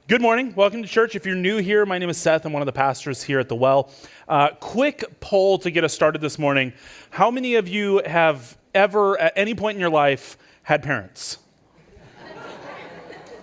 Good morning. Welcome to church. If you're new here, my name is Seth. I'm one of the pastors here at The Well. Quick poll to get us started this morning. How many of you have ever, at any point in your life, had parents?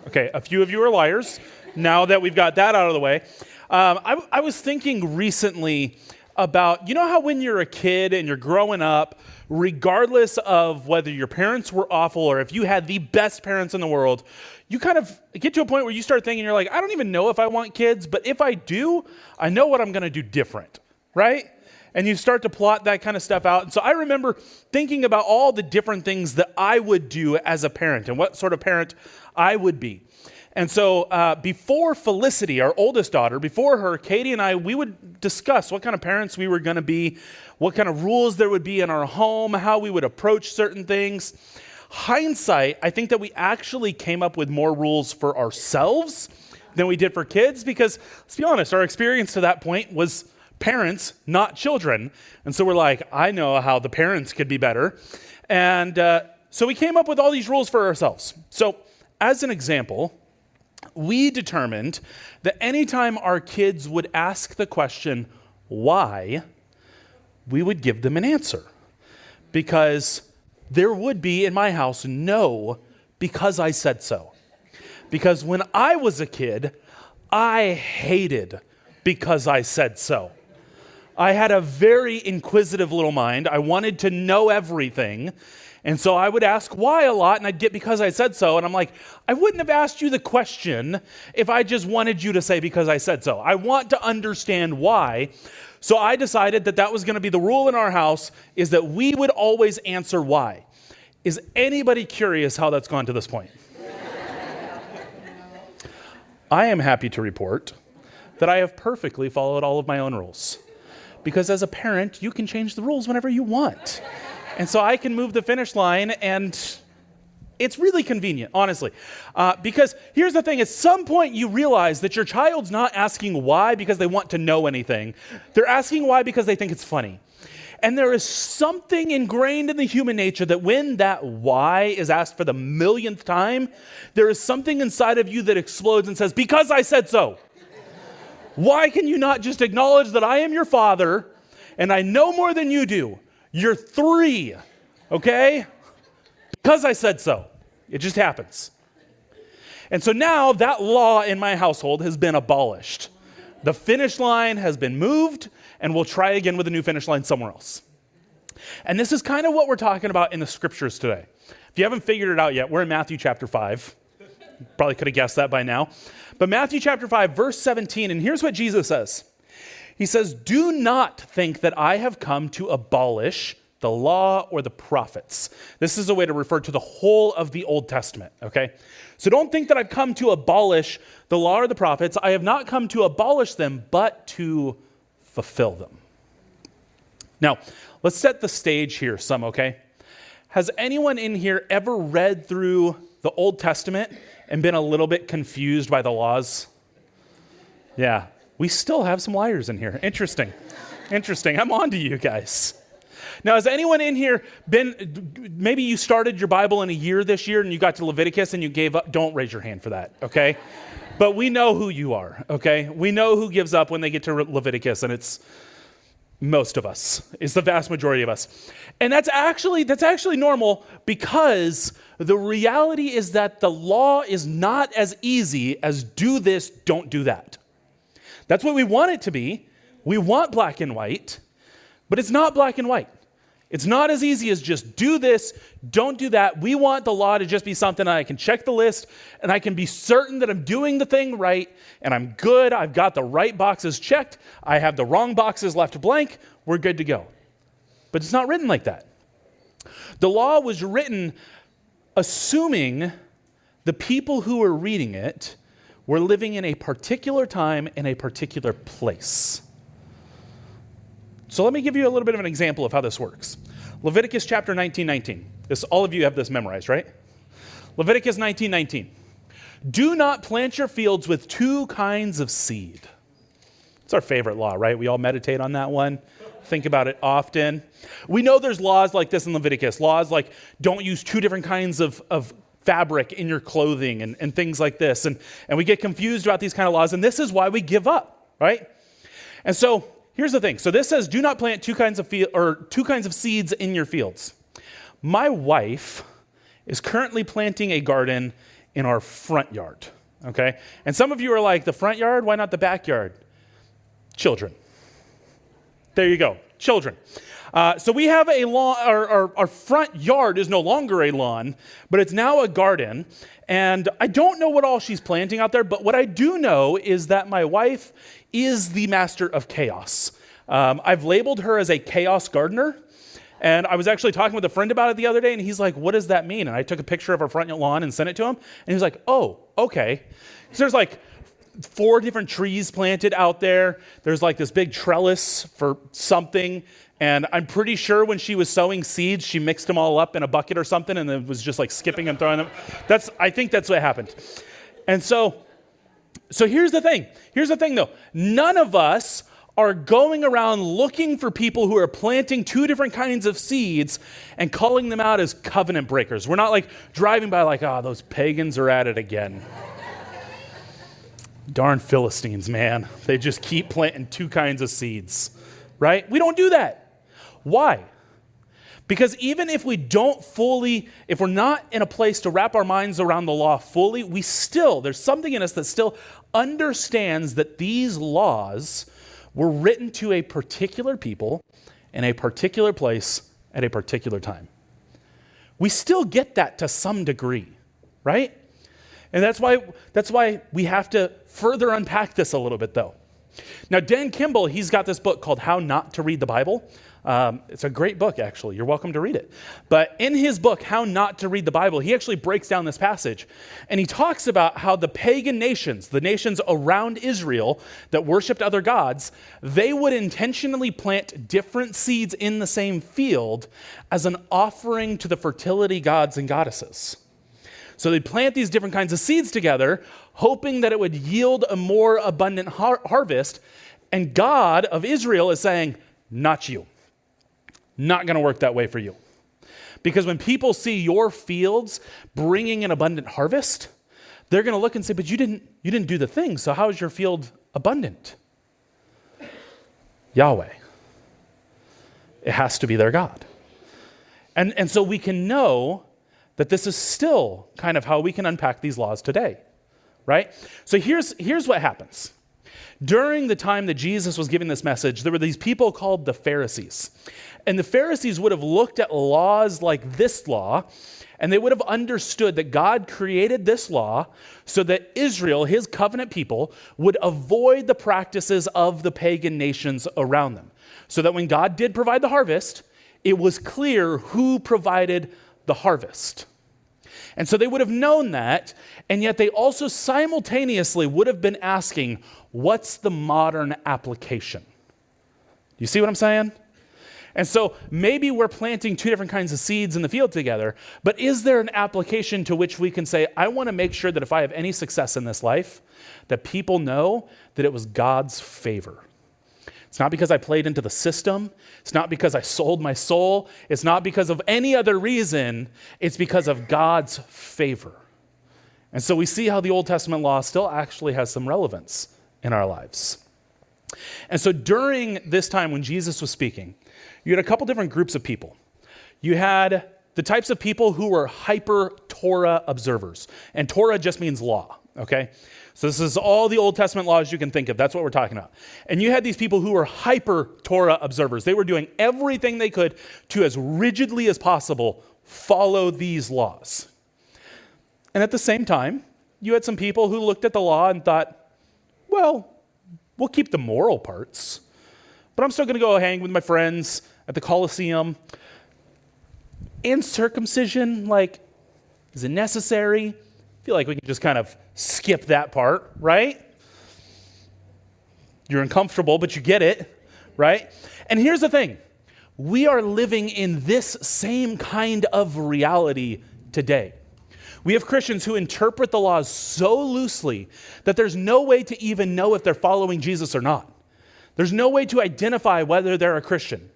Okay, a few of you are liars. Now that we've got that out of the way. I was thinking recently about, you know how when you're a kid and you're growing up, regardless of whether your parents were awful or if you had the best parents in the world, you kind of get to a point where you start thinking, you're like, I don't even know if I want kids, but if I do, I know what I'm going to do different, right? And you start to plot that kind of stuff out. And so I remember thinking about all the different things that I would do as a parent and what sort of parent I would be. And so before Felicity, our oldest daughter, before her, Katie and I, we would discuss what kind of parents we were going to be, what kind of rules there would be in our home, how we would approach certain things. Hindsight, I think that we actually came up with more rules for ourselves than we did for kids because, let's be honest, our experience to that point was parents, not children. And so we're like, I know how the parents could be better. And so we came up with all these rules for ourselves. So as an example, we determined that anytime our kids would ask the question, why, we would give them an answer. Because there would be in my house no, because I said so. Because when I was a kid, I hated because I said so. I had a very inquisitive little mind. I wanted to know everything. And so I would ask why a lot, and I'd get because I said so. And I'm like, I wouldn't have asked you the question if I just wanted you to say because I said so. I want to understand why. So I decided that that was going to be the rule in our house, is that we would always answer why. Is anybody curious how that's gone to this point? I am happy to report that I have perfectly followed all of my own rules. Because as a parent, you can change the rules whenever you want. And so I can move the finish line, and it's really convenient, honestly. Because here's the thing, at some point you realize that your child's not asking why because they want to know anything. They're asking why because they think it's funny. And there is something ingrained in the human nature that when that why is asked for the millionth time, there is something inside of you that explodes and says, because I said so. Why can you not just acknowledge that I am your father and I know more than you do? You're 3, okay? Because I said so. It just happens. And so now that law in my household has been abolished. The finish line has been moved, and we'll try again with a new finish line somewhere else. And this is kind of what we're talking about in the scriptures today. If you haven't figured it out yet, we're in Matthew chapter 5. Probably could have guessed that by now. But Matthew chapter 5, verse 17, and here's what Jesus says. He says, do not think that I have come to abolish the law or the prophets. This is a way to refer to the whole of the Old Testament, okay? So don't think that I've come to abolish the law or the prophets. I have not come to abolish them, but to fulfill them. Now, let's set the stage here some, okay? Has anyone in here ever read through the Old Testament and been a little bit confused by the laws? Yeah. We still have some liars in here. Interesting. I'm on to you guys. Now, has anyone in here maybe you started your Bible in a year this year and you got to Leviticus and you gave up? Don't raise your hand for that, okay? But we know who you are, okay? We know who gives up when they get to Leviticus, and it's most of us. It's the vast majority of us. And that's actually normal, because the reality is that the law is not as easy as do this, don't do that. That's what we want it to be. We want black and white, but it's not black and white. It's not as easy as just do this, don't do that. We want the law to just be something I can check the list and I can be certain that I'm doing the thing right and I'm good. I've got the right boxes checked. I have the wrong boxes left blank. We're good to go. But it's not written like that. The law was written assuming the people who were reading it were living in a particular time in a particular place. So let me give you a little bit of an example of how this works. Leviticus chapter 19:19. All of you have this memorized, right? Leviticus 19:19. Do not plant your fields with 2 kinds of seed. It's our favorite law, right? We all meditate on that one. Think about it often. We know there's laws like this in Leviticus. Laws like don't use 2 different kinds of fabric in your clothing and things like this. And we get confused about these kind of laws, and this is why we give up, right? And so here's the thing. So this says, do not plant two kinds of seeds in your fields. My wife is currently planting a garden in our front yard, okay? And some of you are like, the front yard? Why not the backyard? Children. There you go, children. So we have a lawn, our front yard is no longer a lawn, but it's now a garden. And I don't know what all she's planting out there, but what I do know is that my wife is the master of chaos. I've labeled her as a chaos gardener. And I was actually talking with a friend about it the other day, and he's like, what does that mean? And I took a picture of our front lawn and sent it to him. And he was like, oh, okay. So there's like 4 different trees planted out there. There's like this big trellis for something. And I'm pretty sure when she was sowing seeds, she mixed them all up in a bucket or something and then was just like skipping and throwing them. I think that's what happened. And so here's the thing. Here's the thing though. None of us are going around looking for people who are planting 2 different kinds of seeds and calling them out as covenant breakers. We're not like driving by like, those pagans are at it again. Darn Philistines, man. They just keep planting 2 kinds of seeds, right? We don't do that. Why? Because even if if we're not in a place to wrap our minds around the law fully, there's something in us that still understands that these laws were written to a particular people in a particular place at a particular time. We still get that to some degree, right? And that's why we have to further unpack this a little bit though. Now, Dan Kimball, he's got this book called How Not to Read the Bible. It's a great book, actually. You're welcome to read it. But in his book, How Not to Read the Bible, he actually breaks down this passage. And he talks about how the pagan nations, the nations around Israel that worshiped other gods, they would intentionally plant different seeds in the same field as an offering to the fertility gods and goddesses. So they'd plant these different kinds of seeds together, hoping that it would yield a more abundant harvest. And God of Israel is saying, not you. Not going to work that way for you. Because when people see your fields bringing an abundant harvest, they're going to look and say, but you didn't do the thing, so how is your field abundant? Yahweh. It has to be their God. And so we can know that this is still kind of how we can unpack these laws today, right? So here's what happens. During the time that Jesus was giving this message, there were these people called the Pharisees. And the Pharisees would have looked at laws like this law, and they would have understood that God created this law so that Israel, his covenant people, would avoid the practices of the pagan nations around them. So that when God did provide the harvest, it was clear who provided the harvest. And so they would have known that, and yet they also simultaneously would have been asking, what's the modern application? You see what I'm saying? And so maybe we're planting 2 different kinds of seeds in the field together, but is there an application to which we can say, I want to make sure that if I have any success in this life, that people know that it was God's favor? It's not because I played into the system. It's not because I sold my soul. It's not because of any other reason. It's because of God's favor. And so we see how the Old Testament law still actually has some relevance in our lives. And so during this time when Jesus was speaking, you had a couple different groups of people. You had the types of people who were hyper-Torah observers. And Torah just means law, okay? So this is all the Old Testament laws you can think of. That's what we're talking about. And you had these people who were hyper-Torah observers. They were doing everything they could to, as rigidly as possible, follow these laws. And at the same time, you had some people who looked at the law and thought, well, we'll keep the moral parts, but I'm still going to go hang with my friends at the Colosseum. And circumcision, is it necessary? I feel like we can just kind of skip that part, right? You're uncomfortable, but you get it, right? And here's the thing. We are living in this same kind of reality today. We have Christians who interpret the laws so loosely that there's no way to even know if they're following Jesus or not. There's no way to identify whether they're a Christian.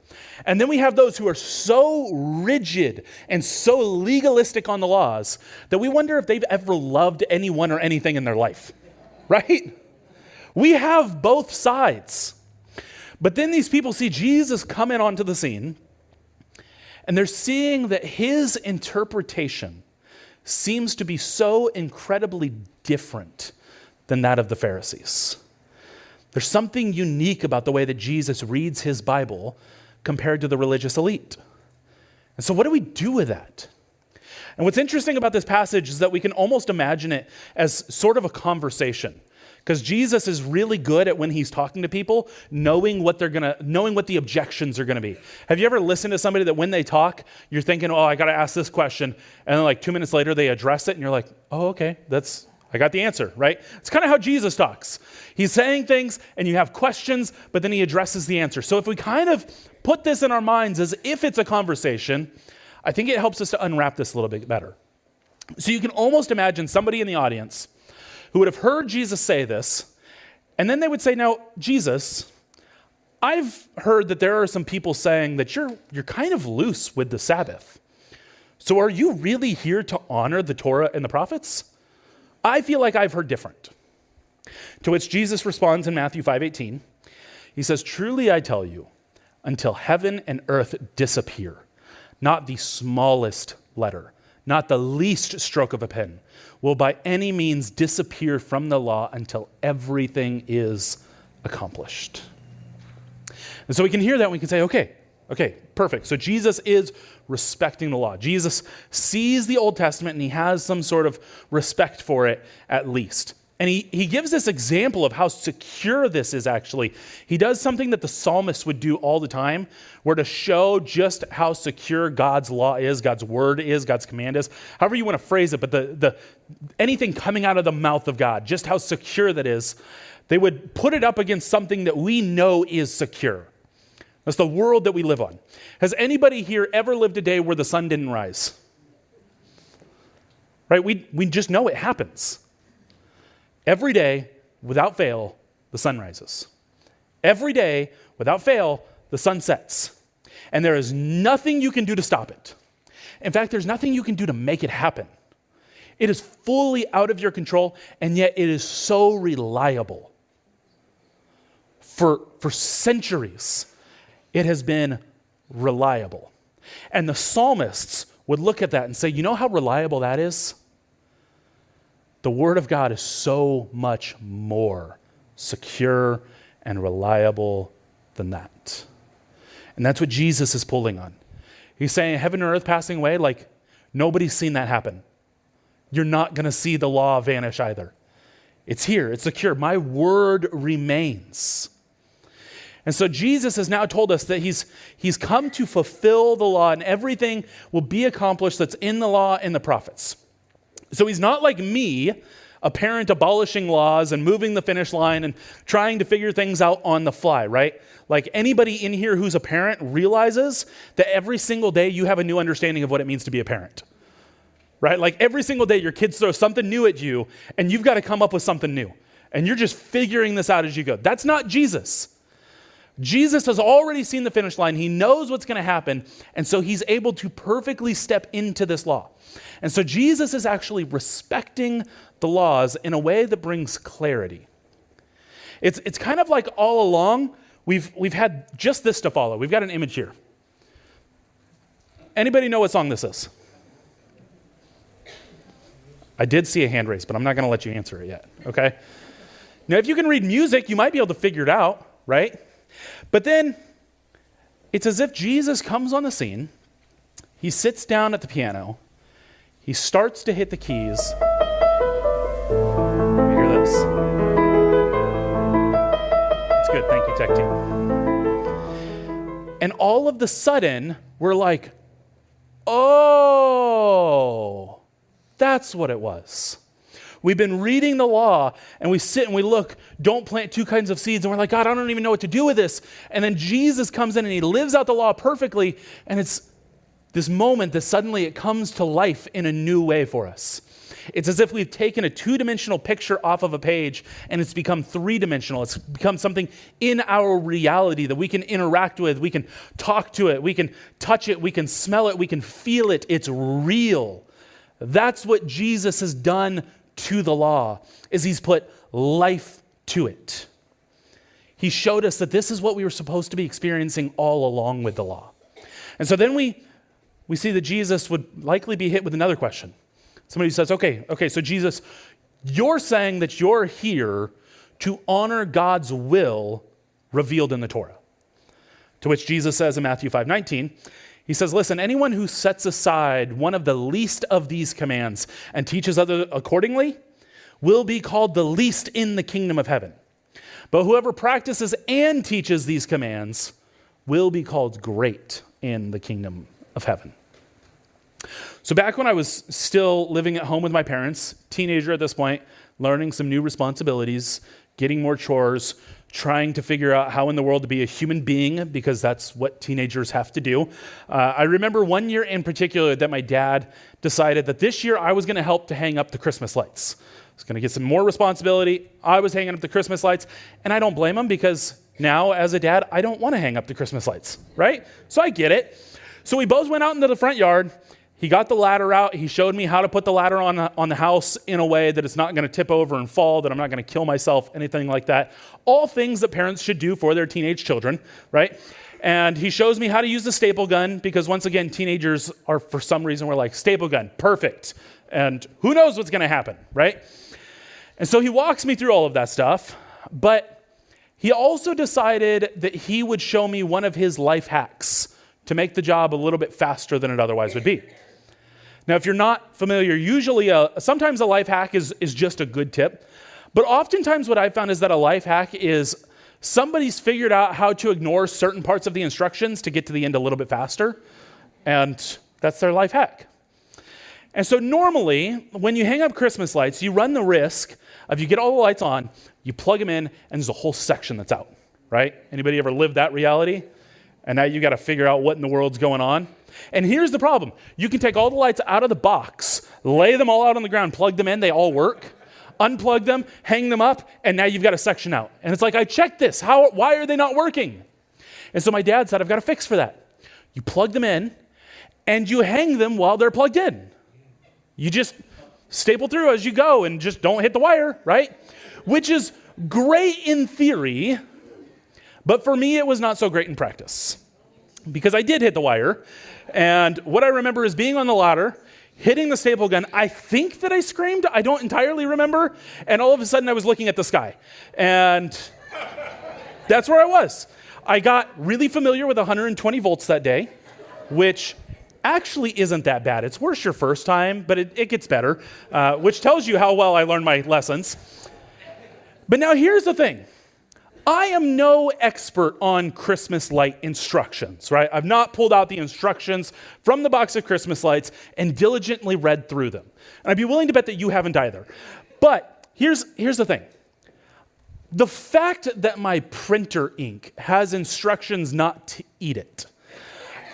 And then we have those who are so rigid and so legalistic on the laws that we wonder if they've ever loved anyone or anything in their life, right? We have both sides. But then these people see Jesus come in onto the scene, and they're seeing that his interpretation seems to be so incredibly different than that of the Pharisees. There's something unique about the way that Jesus reads his Bible compared to the religious elite. And so what do we do with that? And what's interesting about this passage is that we can almost imagine it as sort of a conversation. Because Jesus is really good at when he's talking to people, knowing what the objections are gonna be. Have you ever listened to somebody that when they talk, you're thinking, oh, I gotta ask this question, and then like 2 minutes later they address it, and you're like, oh, okay, I got the answer, right? It's kind of how Jesus talks. He's saying things, and you have questions, but then he addresses the answer. So if we kind of put this in our minds as if it's a conversation, I think it helps us to unwrap this a little bit better. So you can almost imagine somebody in the audience who would have heard Jesus say this, and then they would say, now, Jesus, I've heard that there are some people saying that you're kind of loose with the Sabbath. So are you really here to honor the Torah and the prophets? I feel like I've heard different. To which Jesus responds in Matthew 5:18. He says, truly I tell you, until heaven and earth disappear, not the smallest letter, not the least stroke of a pen, will by any means disappear from the law until everything is accomplished. And so we can hear that and we can say, okay, perfect. So Jesus is respecting the law. Jesus sees the Old Testament and he has some sort of respect for it at least. And he gives this example of how secure this is actually. He does something that the psalmist would do all the time, where to show just how secure God's law is, God's word is, God's command is, however you want to phrase it, but the anything coming out of the mouth of God, just how secure that is, they would put it up against something that we know is secure. That's the world that we live on. Has anybody here ever lived a day where the sun didn't rise? Right? We just know it happens. Every day, without fail, the sun rises. Every day, without fail, the sun sets. And there is nothing you can do to stop it. In fact, there's nothing you can do to make it happen. It is fully out of your control, and yet it is so reliable. For centuries, it has been reliable. And the psalmists would look at that and say, you know how reliable that is? The Word of God is so much more secure and reliable than that. And that's what Jesus is pulling on. He's saying heaven and earth passing away, like nobody's seen that happen. You're not going to see the law vanish either. It's here, it's secure. My word remains. And so Jesus has now told us that he's come to fulfill the law and everything will be accomplished that's in the law and the prophets. So he's not like me, a parent abolishing laws and moving the finish line and trying to figure things out on the fly, right? Like anybody in here who's a parent realizes that every single day you have a new understanding of what it means to be a parent, right? Like every single day your kids throw something new at you and you've got to come up with something new. And you're just figuring this out as you go. That's not Jesus. Jesus has already seen the finish line. He knows what's going to happen. And so he's able to perfectly step into this law. And so Jesus is actually respecting the laws in a way that brings clarity. It's kind of like all along, we've had just this to follow. We've got an image here. Anybody know what song this is? I did see a hand raise, but I'm not going to let you answer it yet, okay? Now, if you can read music, you might be able to figure it out, right? But then it's as if Jesus comes on the scene, he sits down at the piano, he starts to hit the keys. You hear this? It's good, thank you, tech team. And all of the sudden, we're like, oh, that's what it was. We've been reading the law and we sit and we look, don't plant two kinds of seeds. And we're like, God, I don't even know what to do with this. And then Jesus comes in and he lives out the law perfectly. And it's this moment that suddenly it comes to life in a new way for us. It's as if we've taken a two-dimensional picture off of a page and it's become three-dimensional. It's become something in our reality that we can interact with, we can talk to it, we can touch it, we can smell it, we can feel it. It's real. That's what Jesus has done to the law, is he's put life to it. He showed us that this is what we were supposed to be experiencing all along with the law. And so then we see that Jesus would likely be hit with another question. Somebody says, okay, so Jesus, you're saying that you're here to honor God's will revealed in the Torah. To which Jesus says in Matthew 5:19, he says, listen, anyone who sets aside one of the least of these commands and teaches others accordingly will be called the least in the kingdom of heaven. But whoever practices and teaches these commands will be called great in the kingdom of heaven. So back when I was still living at home with my parents, teenager at this point, learning some new responsibilities, getting more chores, trying to figure out how in the world to be a human being, because that's what teenagers have to do. I remember one year in particular that my dad decided that this year I was going to help to hang up the Christmas lights. I was going to get some more responsibility. I was hanging up the Christmas lights, and I don't blame him, because now as a dad, I don't want to hang up the Christmas lights, right? So I get it. So we both went out into the front yard. He got the ladder out. He showed me how to put the ladder on the house in a way that it's not going to tip over and fall, that I'm not going to kill myself, anything like that. All things that parents should do for their teenage children, right? And he shows me how to use the staple gun, because once again, teenagers are, for some reason, we're like, staple gun, perfect. And who knows what's going to happen, right? And so he walks me through all of that stuff, but he also decided that he would show me one of his life hacks to make the job a little bit faster than it otherwise would be. Now, if you're not familiar, usually sometimes a life hack is just a good tip, but oftentimes what I've found is that a life hack is somebody's figured out how to ignore certain parts of the instructions to get to the end a little bit faster, and that's their life hack. And so normally, when you hang up Christmas lights, you run the risk of, you get all the lights on, you plug them in, and there's a whole section that's out, right? Anybody ever lived that reality? And now you got to figure out what in the world's going on. And here's the problem. You can take all the lights out of the box, lay them all out on the ground, plug them in, they all work, unplug them, hang them up, and now you've got a section out. And it's like, I checked this. Why are they not working? And so my dad said, I've got a fix for that. You plug them in, and you hang them while they're plugged in. You just staple through as you go and just don't hit the wire, right? Which is great in theory, but for me, it was not so great in practice, because I did hit the wire. And what I remember is being on the ladder, hitting the staple gun. I think that I screamed. I don't entirely remember. And all of a sudden I was looking at the sky. And that's where I was. I got really familiar with 120 volts that day, which actually isn't that bad. It's worse your first time, but it gets better, which tells you how well I learned my lessons. But now here's the thing. I am no expert on Christmas light instructions, right? I've not pulled out the instructions from the box of Christmas lights and diligently read through them. And I'd be willing to bet that you haven't either. But here's the thing. The fact that my printer ink has instructions not to eat it,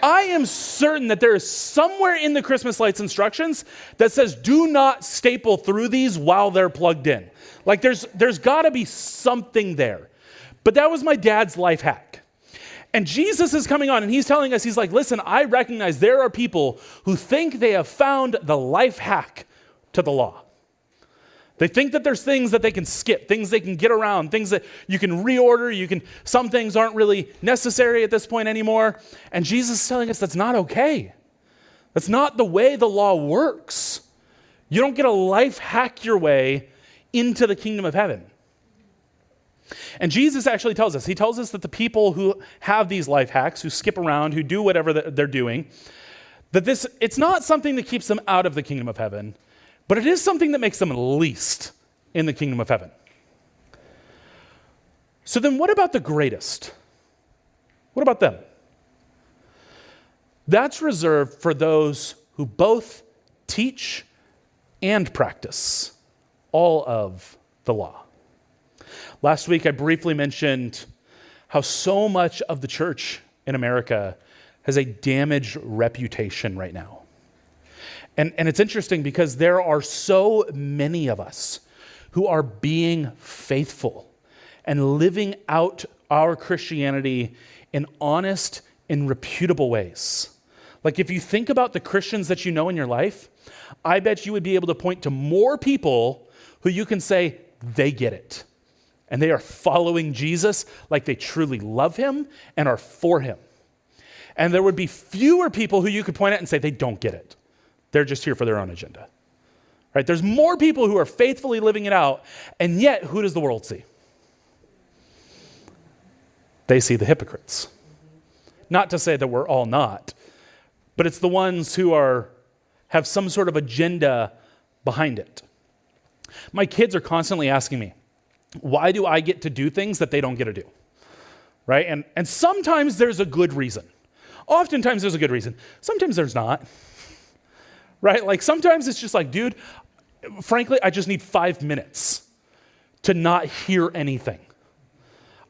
I am certain that there is somewhere in the Christmas lights instructions that says, do not staple through these while they're plugged in. Like there's got to be something there. But that was my dad's life hack. And Jesus is coming on and he's telling us, he's like, listen, I recognize there are people who think they have found the life hack to the law. They think that there's things that they can skip, things they can get around, things that you can reorder, some things aren't really necessary at this point anymore. And Jesus is telling us that's not okay. That's not the way the law works. You don't get a life hack your way into the kingdom of heaven. And Jesus actually tells us, he tells us that the people who have these life hacks, who skip around, who do whatever they're doing, that it's not something that keeps them out of the kingdom of heaven, but it is something that makes them least in the kingdom of heaven. So then what about the greatest? What about them? That's reserved for those who both teach and practice all of the law. Last week, I briefly mentioned how so much of the church in America has a damaged reputation right now. And it's interesting because there are so many of us who are being faithful and living out our Christianity in honest and reputable ways. Like if you think about the Christians that you know in your life, I bet you would be able to point to more people who you can say they get it. And they are following Jesus like they truly love him and are for him. And there would be fewer people who you could point at and say they don't get it. They're just here for their own agenda. Right? There's more people who are faithfully living it out, and yet who does the world see? They see the hypocrites. Not to say that we're all not, but it's the ones who have some sort of agenda behind it. My kids are constantly asking me, why do I get to do things that they don't get to do? Right? And sometimes there's a good reason. Oftentimes there's a good reason. Sometimes there's not. Right? Like sometimes it's just like, dude, frankly, I just need 5 minutes to not hear anything.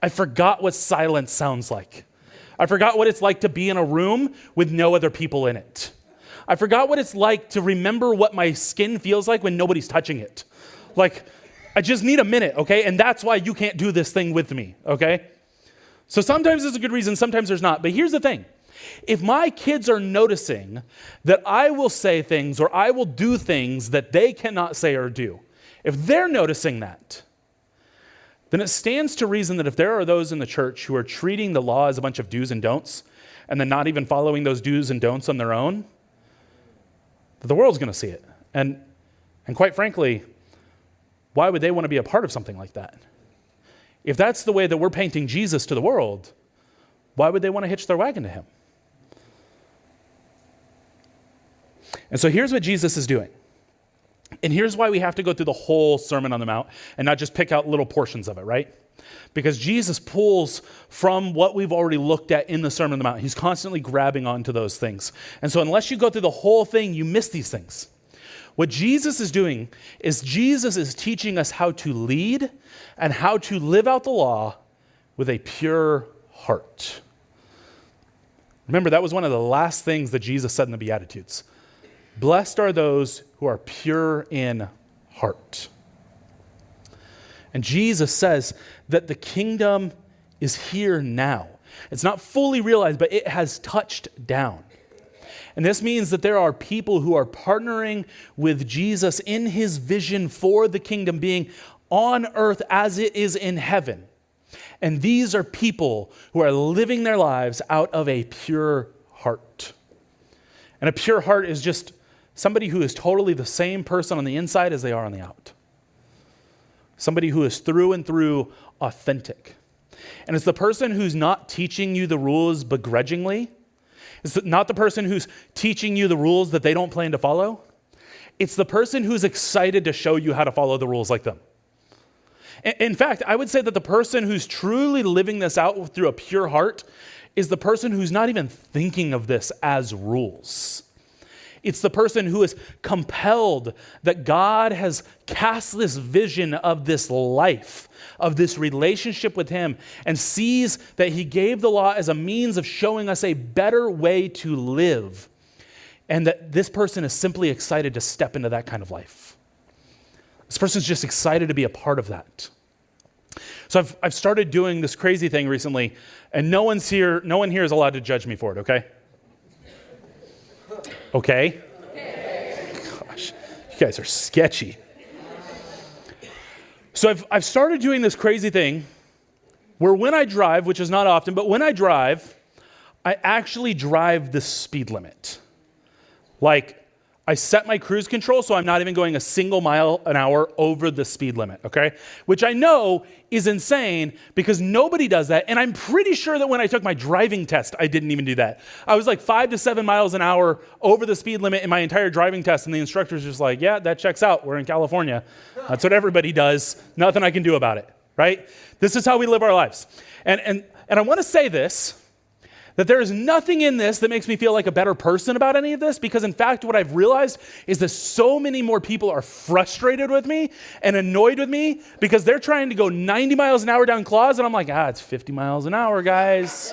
I forgot what silence sounds like. I forgot what it's like to be in a room with no other people in it. I forgot what it's like to remember what my skin feels like when nobody's touching it. Like, I just need a minute, okay? And that's why you can't do this thing with me, okay? So sometimes there's a good reason, sometimes there's not. But here's the thing. If my kids are noticing that I will say things or I will do things that they cannot say or do, if they're noticing that, then it stands to reason that if there are those in the church who are treating the law as a bunch of do's and don'ts, and then not even following those do's and don'ts on their own, that the world's going to see it. And quite frankly, why would they want to be a part of something like that? If that's the way that we're painting Jesus to the world, why would they want to hitch their wagon to him? And so here's what Jesus is doing. And here's why we have to go through the whole Sermon on the Mount and not just pick out little portions of it, right? Because Jesus pulls from what we've already looked at in the Sermon on the Mount. He's constantly grabbing onto those things. And so unless you go through the whole thing, you miss these things. What Jesus is doing is Jesus is teaching us how to lead and how to live out the law with a pure heart. Remember, that was one of the last things that Jesus said in the Beatitudes. Blessed are those who are pure in heart. And Jesus says that the kingdom is here now. It's not fully realized, but it has touched down. And this means that there are people who are partnering with Jesus in his vision for the kingdom being on earth as it is in heaven. And these are people who are living their lives out of a pure heart. And a pure heart is just somebody who is totally the same person on the inside as they are on the out. Somebody who is through and through authentic. And it's the person who's not teaching you the rules begrudgingly. It's not the person who's teaching you the rules that they don't plan to follow. It's the person who's excited to show you how to follow the rules like them. In fact, I would say that the person who's truly living this out through a pure heart is the person who's not even thinking of this as rules. It's the person who is compelled that God has cast this vision of this life, of this relationship with him, and sees that he gave the law as a means of showing us a better way to live, and that this person is simply excited to step into that kind of life. This person's just excited to be a part of that. So I've started doing this crazy thing recently, and no one here is allowed to judge me for it, okay? Okay? Gosh, you guys are sketchy. So I've started doing this crazy thing where when I drive, which is not often, but when I drive, I actually drive the speed limit. Like, I set my cruise control so I'm not even going a single mile an hour over the speed limit, okay? Which I know is insane because nobody does that. And I'm pretty sure that when I took my driving test, I didn't even do that. I was like 5 to 7 miles an hour over the speed limit in my entire driving test. And the instructor's just like, yeah, that checks out. We're in California. That's what everybody does. Nothing I can do about it, right? This is how we live our lives. And I want to say this, that there is nothing in this that makes me feel like a better person about any of this, because in fact, what I've realized is that so many more people are frustrated with me and annoyed with me because they're trying to go 90 miles an hour down Claus, and I'm like, it's 50 miles an hour, guys.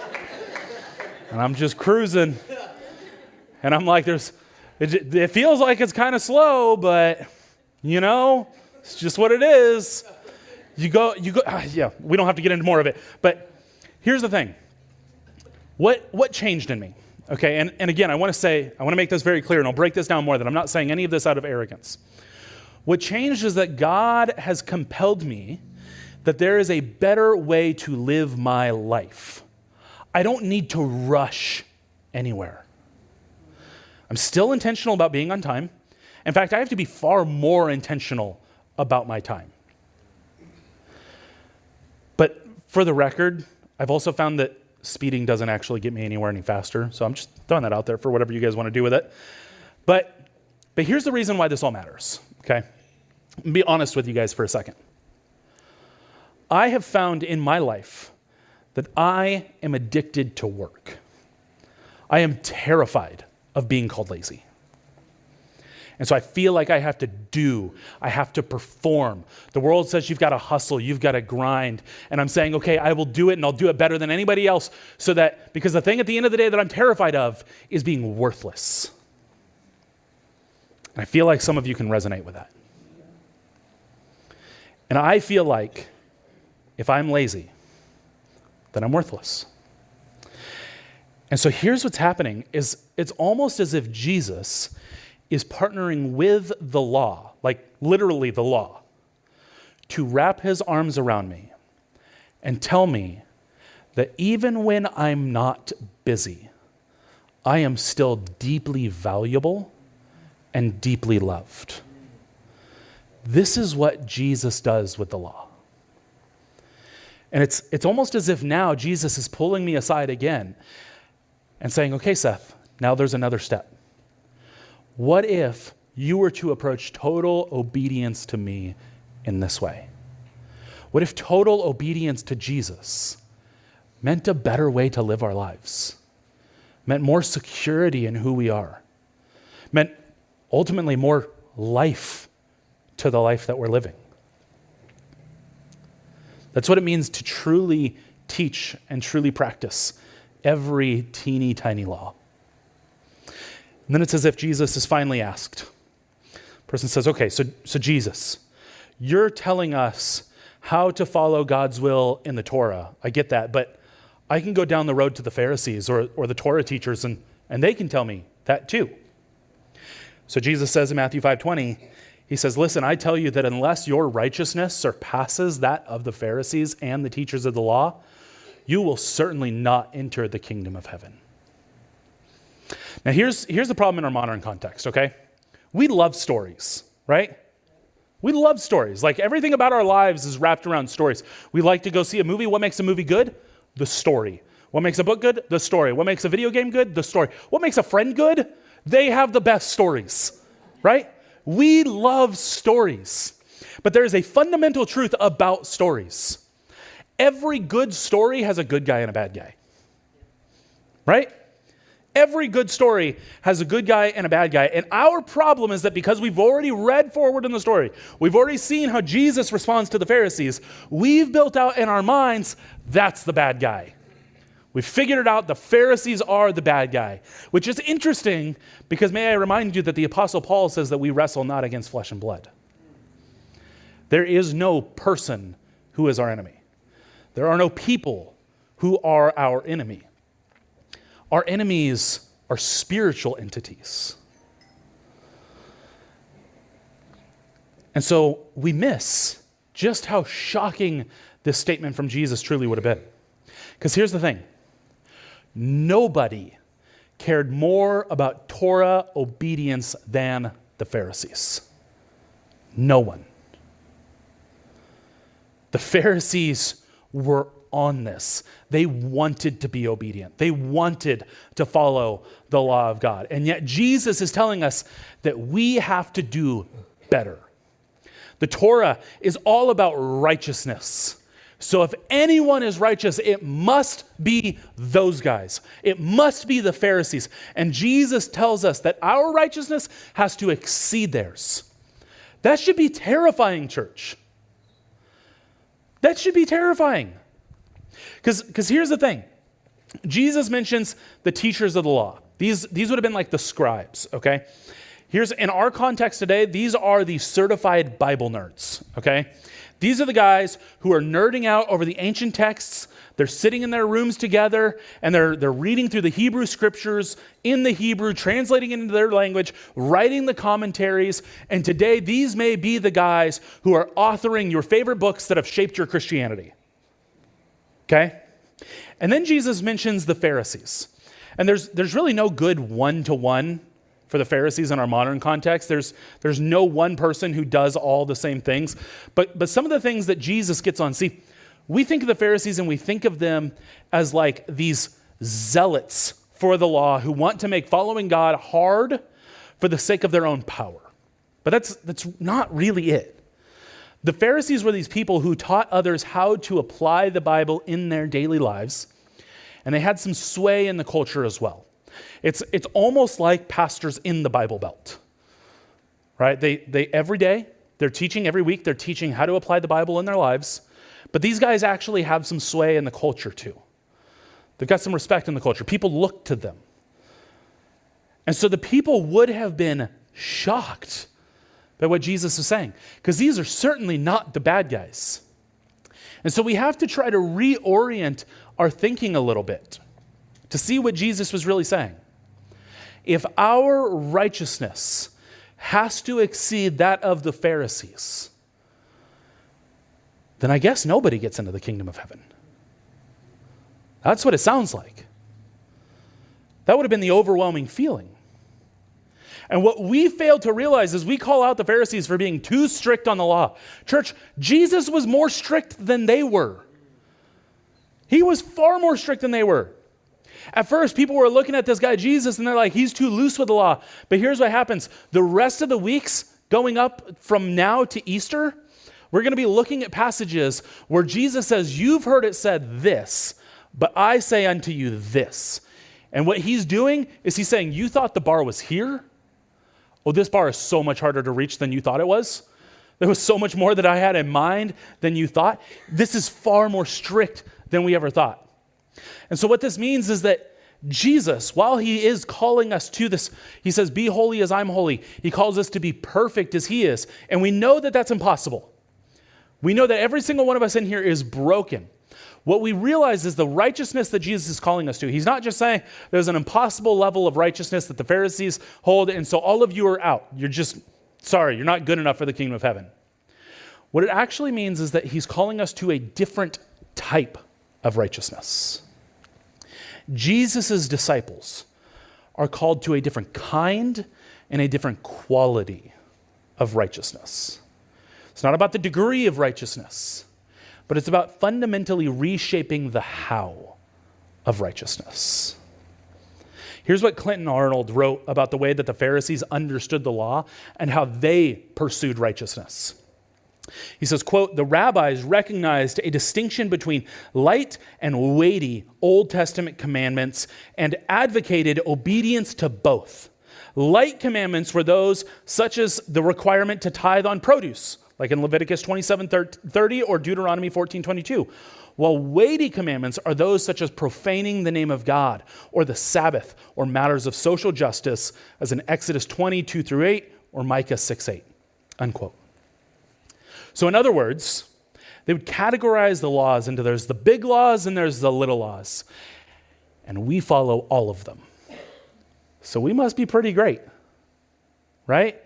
And I'm just cruising. And I'm like, It feels like it's kind of slow, but it's just what it is. You go, yeah, we don't have to get into more of it. But here's the thing. What changed in me? Okay, and again, I want to make this very clear, and I'll break this down more, that I'm not saying any of this out of arrogance. What changed is that God has compelled me that there is a better way to live my life. I don't need to rush anywhere. I'm still intentional about being on time. In fact, I have to be far more intentional about my time. But for the record, I've also found that speeding doesn't actually get me anywhere any faster. So I'm just throwing that out there for whatever you guys want to do with it. But here's the reason why this all matters, okay? I'll be honest with you guys for a second. I have found in my life that I am addicted to work. I am terrified of being called lazy. And so I feel like I have to perform. The world says you've got to hustle, you've got to grind. And I'm saying, okay, I will do it, and I'll do it better than anybody else, because the thing at the end of the day that I'm terrified of is being worthless. And I feel like some of you can resonate with that. And I feel like if I'm lazy, then I'm worthless. And so here's what's happening is it's almost as if Jesus is partnering with the law, like literally the law, to wrap his arms around me and tell me that even when I'm not busy, I am still deeply valuable and deeply loved. This is what Jesus does with the law. And it's almost as if now Jesus is pulling me aside again and saying, okay, Seth, now there's another step. What if you were to approach total obedience to me in this way? What if total obedience to Jesus meant a better way to live our lives? Meant more security in who we are? Meant ultimately more life to the life that we're living? That's what it means to truly teach and truly practice every teeny tiny law. And then it's as if Jesus is finally asked. The person says, okay, so Jesus, you're telling us how to follow God's will in the Torah. I get that, but I can go down the road to the Pharisees or the Torah teachers and they can tell me that too. So Jesus says in Matthew 5:20, he says, listen, I tell you that unless your righteousness surpasses that of the Pharisees and the teachers of the law, you will certainly not enter the kingdom of heaven. Now, here's the problem in our modern context, okay? We love stories, right? We love stories. Like everything about our lives is wrapped around stories. We like to go see a movie. What makes a movie good? The story. What makes a book good? The story. What makes a video game good? The story. What makes a friend good? They have the best stories, right? We love stories. But there is a fundamental truth about stories. Every good story has a good guy and a bad guy, right? Every good story has a good guy and a bad guy. And our problem is that because we've already read forward in the story, we've already seen how Jesus responds to the Pharisees, we've built out in our minds, that's the bad guy. We've figured it out, the Pharisees are the bad guy, which is interesting because may I remind you that the Apostle Paul says that we wrestle not against flesh and blood. There is no person who is our enemy. There are no people who are our enemy. Our enemies are spiritual entities. And so we miss just how shocking this statement from Jesus truly would have been. Because here's the thing. Nobody cared more about Torah obedience than the Pharisees. No one. The Pharisees were on this. They wanted to be obedient. They wanted to follow the law of God. And yet Jesus is telling us that we have to do better. The Torah is all about righteousness. So if anyone is righteous, it must be those guys. It must be the Pharisees. And Jesus tells us that our righteousness has to exceed theirs. That should be terrifying, church. That should be terrifying. Because here's the thing. Jesus mentions the teachers of the law. These would have been like the scribes, okay? Here's, in our context today, these are the certified Bible nerds, okay? These are the guys who are nerding out over the ancient texts. They're sitting in their rooms together, and they're reading through the Hebrew scriptures in the Hebrew, translating it into their language, writing the commentaries. And today, these may be the guys who are authoring your favorite books that have shaped your Christianity, okay? And then Jesus mentions the Pharisees. And there's really no good one-to-one for the Pharisees in our modern context. There's no one person who does all the same things. But some of the things that Jesus gets on, see, we think of the Pharisees and we think of them as like these zealots for the law who want to make following God hard for the sake of their own power. But that's not really it. The Pharisees were these people who taught others how to apply the Bible in their daily lives, and they had some sway in the culture as well. It's almost like pastors in the Bible Belt, right? They every day, they're teaching, every week, they're teaching how to apply the Bible in their lives, but these guys actually have some sway in the culture too. They've got some respect in the culture. People look to them. And so the people would have been shocked by what Jesus is saying, because these are certainly not the bad guys. And so we have to try to reorient our thinking a little bit to see what Jesus was really saying. If our righteousness has to exceed that of the Pharisees, then I guess nobody gets into the kingdom of heaven. That's what it sounds like. That would have been the overwhelming feeling. And what we fail to realize is we call out the Pharisees for being too strict on the law. Church, Jesus was more strict than they were. He was far more strict than they were. At first, people were looking at this guy, Jesus, and they're like, he's too loose with the law. But here's what happens. The rest of the weeks going up from now to Easter, we're going to be looking at passages where Jesus says, you've heard it said this, but I say unto you this. And what he's doing is he's saying, you thought the bar was here? Oh, this bar is so much harder to reach than you thought it was. There was so much more that I had in mind than you thought. This is far more strict than we ever thought. And so what this means is that Jesus, while he is calling us to this, he says, be holy as I'm holy. He calls us to be perfect as he is. And we know that that's impossible. We know that every single one of us in here is broken. What we realize is the righteousness that Jesus is calling us to. He's not just saying there's an impossible level of righteousness that the Pharisees hold, and so all of you are out. You're just, sorry, you're not good enough for the kingdom of heaven. What it actually means is that he's calling us to a different type of righteousness. Jesus' disciples are called to a different kind and a different quality of righteousness. It's not about the degree of righteousness, but it's about fundamentally reshaping the how of righteousness. Here's what Clinton Arnold wrote about the way that the Pharisees understood the law and how they pursued righteousness. He says, quote, the rabbis recognized a distinction between light and weighty Old Testament commandments and advocated obedience to both. Light commandments were those such as the requirement to tithe on produce, like in Leviticus 27:30 or Deuteronomy 14:22. While weighty commandments are those such as profaning the name of God or the Sabbath or matters of social justice, as in Exodus 20:2-8 or Micah 6:8, unquote. So in other words, they would categorize the laws into there's the big laws and there's the little laws. And we follow all of them. So we must be pretty great, right?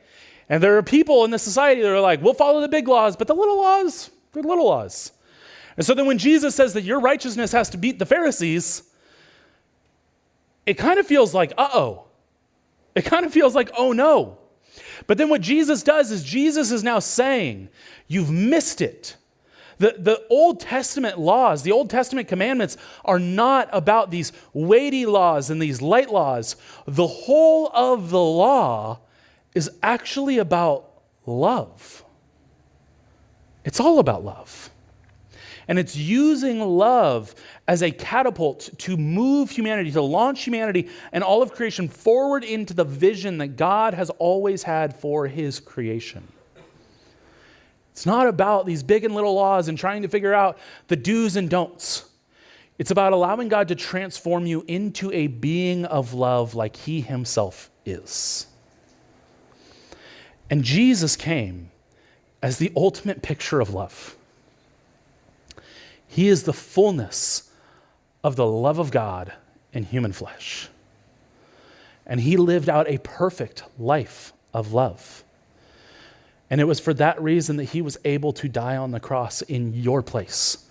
And there are people in the society that are like, we'll follow the big laws, but the little laws, they're little laws. And so then when Jesus says that your righteousness has to beat the Pharisees, it kind of feels like, uh-oh. It kind of feels like, oh no. But then what Jesus does is Jesus is now saying, you've missed it. The Old Testament laws, the Old Testament commandments are not about these weighty laws and these light laws. The whole of the law is actually about love. It's all about love. And it's using love as a catapult to move humanity, to launch humanity and all of creation forward into the vision that God has always had for his creation. It's not about these big and little laws and trying to figure out the do's and don'ts. It's about allowing God to transform you into a being of love like he himself is. And Jesus came as the ultimate picture of love. He is the fullness of the love of God in human flesh. And he lived out a perfect life of love. And it was for that reason that he was able to die on the cross in your place,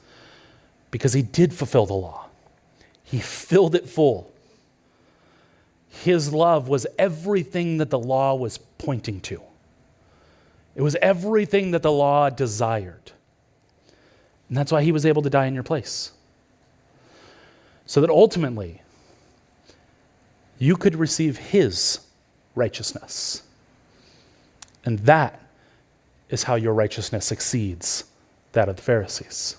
because he did fulfill the law. He filled it full. His love was everything that the law was pointing to. It was everything that the law desired. And that's why he was able to die in your place. So that ultimately, you could receive his righteousness. And that is how your righteousness exceeds that of the Pharisees.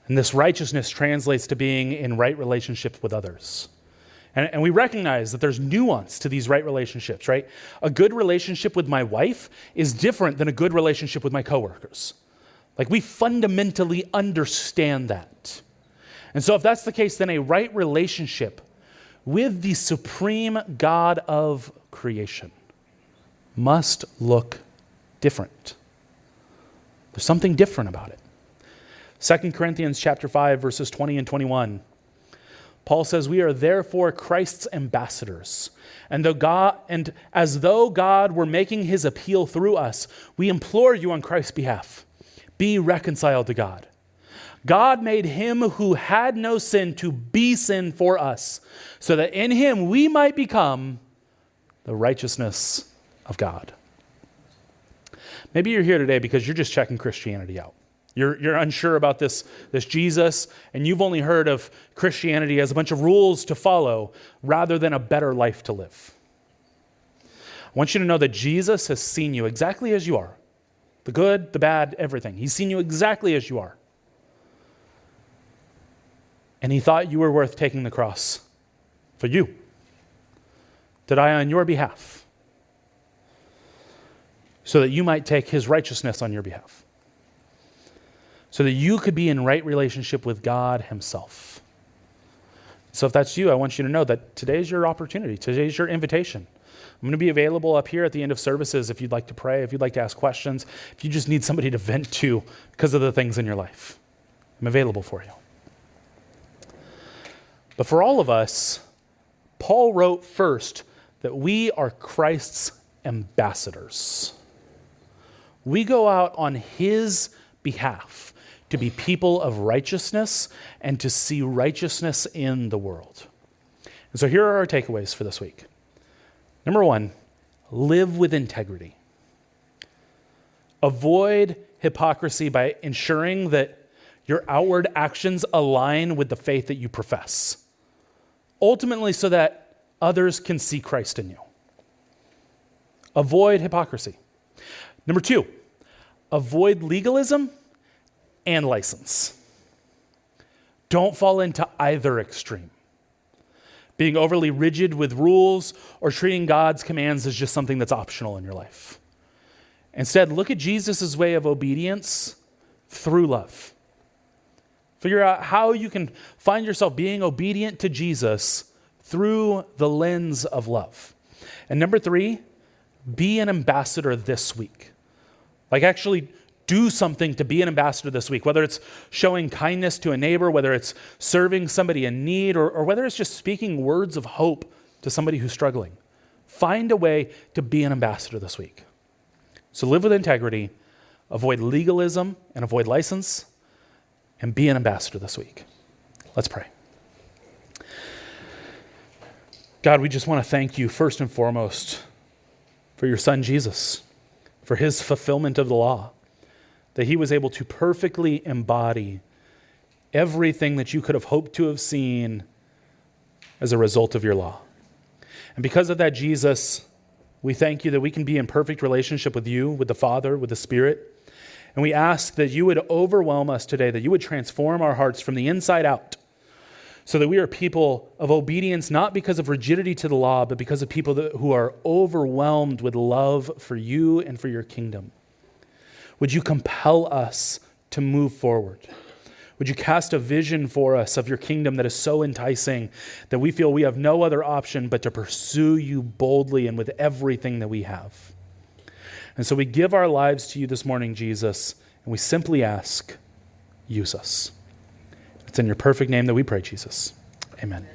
And this righteousness translates to being in right relationship with others. And we recognize that there's nuance to these right relationships, right? A good relationship with my wife is different than a good relationship with my coworkers. Like, we fundamentally understand that. And so if that's the case, then a right relationship with the supreme God of creation must look different. There's something different about it. 2 Corinthians chapter 5, verses 20 and 21. Paul says, "We are therefore Christ's ambassadors, and as though God were making his appeal through us, we implore you on Christ's behalf, be reconciled to God. God made him who had no sin to be sin for us, so that in him we might become the righteousness of God." Maybe you're here today because you're just checking Christianity out. You're unsure about this Jesus, and you've only heard of Christianity as a bunch of rules to follow rather than a better life to live. I want you to know that Jesus has seen you exactly as you are. The good, the bad, everything. He's seen you exactly as you are. And he thought you were worth taking the cross for you, to die on your behalf, so that you might take his righteousness on your behalf, so that you could be in right relationship with God himself. So if that's you, I want you to know that today's your opportunity. Today's your invitation. I'm going to be available up here at the end of services if you'd like to pray, if you'd like to ask questions, if you just need somebody to vent to because of the things in your life. I'm available for you. But for all of us, Paul wrote first that we are Christ's ambassadors. We go out on his behalf to be people of righteousness and to see righteousness in the world. And so here are our takeaways for this week. Number one, live with integrity. Avoid hypocrisy by ensuring that your outward actions align with the faith that you profess, ultimately so that others can see Christ in you. Avoid hypocrisy. Number two, avoid legalism and license. Don't fall into either extreme, being overly rigid with rules or treating God's commands as just something that's optional in your life. Instead, look at Jesus' way of obedience through love. Figure out how you can find yourself being obedient to Jesus through the lens of love. And number three, be an ambassador this week. Like, actually do something to be an ambassador this week, whether it's showing kindness to a neighbor, whether it's serving somebody in need, or whether it's just speaking words of hope to somebody who's struggling. Find a way to be an ambassador this week. So live with integrity, avoid legalism and avoid license, and be an ambassador this week. Let's pray. God, we just want to thank you first and foremost for your son Jesus, for his fulfillment of the law, that he was able to perfectly embody everything that you could have hoped to have seen as a result of your law. And because of that, Jesus, we thank you that we can be in perfect relationship with you, with the Father, with the Spirit. And we ask that you would overwhelm us today, that you would transform our hearts from the inside out, so that we are people of obedience, not because of rigidity to the law, but because of people who are overwhelmed with love for you and for your kingdom. Would you compel us to move forward? Would you cast a vision for us of your kingdom that is so enticing that we feel we have no other option but to pursue you boldly and with everything that we have? And so we give our lives to you this morning, Jesus, and we simply ask, use us. It's in your perfect name that we pray, Jesus. Amen.